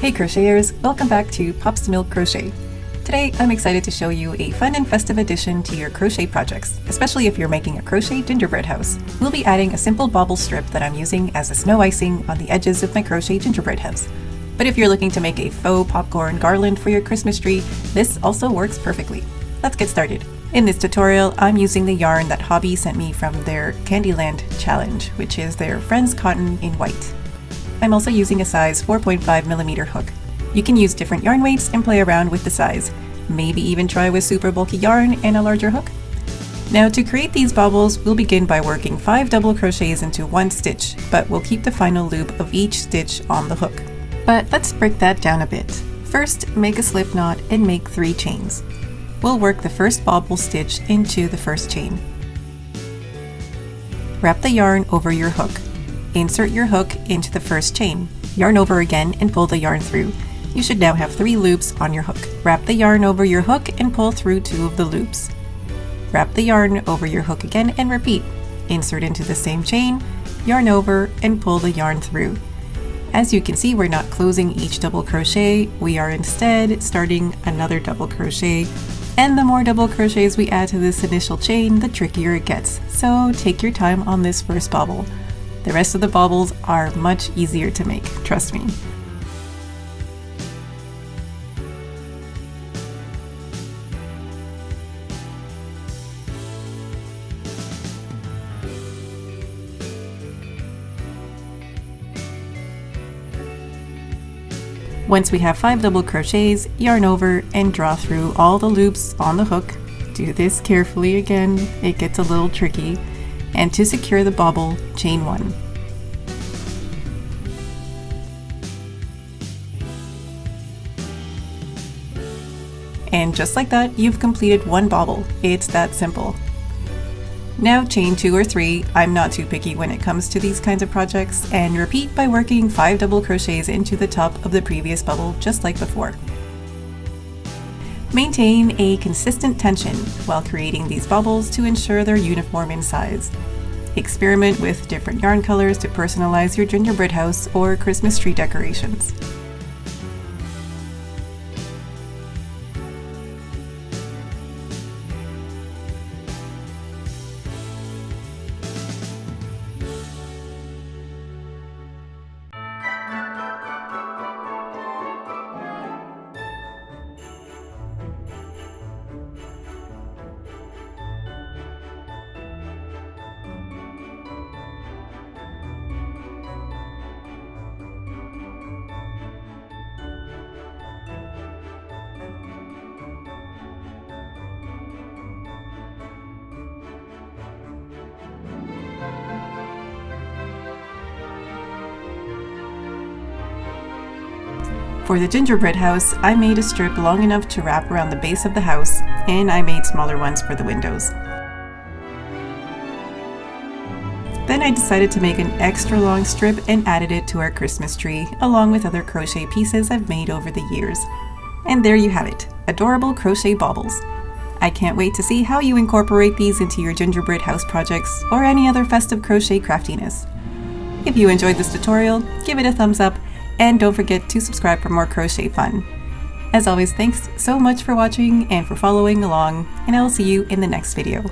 Hey crocheters, welcome back to Pops to Milk Crochet. Today I'm excited to show you a fun and festive addition to your crochet projects, especially if you're making a crochet gingerbread house. We'll be adding a simple bobble strip that I'm using as a snow icing on the edges of my crochet gingerbread house. But if you're looking to make a faux popcorn garland for your Christmas tree, this also works perfectly. Let's get started. In this tutorial, I'm using the yarn that Hobby sent me from their Candyland challenge, which is their Friends Cotton in white. I'm also using a size 4.5mm hook. You can use different yarn weights and play around with the size. Maybe even try with super bulky yarn and a larger hook. Now to create these bobbles, we'll begin by working 5 double crochets into 1 stitch, but we'll keep the final loop of each stitch on the hook. But let's break that down a bit. First, make a slip knot and make 3 chains. We'll work the first bobble stitch into the first chain. Wrap the yarn over your hook. Insert your hook into the first chain. Yarn over again and pull the yarn through. You should now have 3 loops on your hook. Wrap the yarn over your hook and pull through 2 of the loops. Wrap the yarn over your hook again and repeat. Insert into the same chain, yarn over, and pull the yarn through. As you can see, we're not closing each double crochet, we are instead starting another double crochet. And the more double crochets we add to this initial chain, the trickier it gets. So take your time on this first bobble. The rest of the bobbles are much easier to make, trust me. Once we have 5 double crochets, yarn over and draw through all the loops on the hook. Do this carefully again, it gets a little tricky. And to secure the bobble, chain 1. And just like that, you've completed 1 bobble. It's that simple. Now chain 2 or 3, I'm not too picky when it comes to these kinds of projects, and repeat by working 5 double crochets into the top of the previous bubble just like before. Maintain a consistent tension while creating these bobbles to ensure they're uniform in size. Experiment with different yarn colors to personalize your gingerbread house or Christmas tree decorations. For the gingerbread house, I made a strip long enough to wrap around the base of the house, and I made smaller ones for the windows. Then I decided to make an extra long strip and added it to our Christmas tree, along with other crochet pieces I've made over the years. And there you have it, adorable crochet baubles. I can't wait to see how you incorporate these into your gingerbread house projects or any other festive crochet craftiness. If you enjoyed this tutorial, give it a thumbs up, and don't forget to subscribe for more crochet fun. As always, thanks so much for watching and for following along, and I will see you in the next video.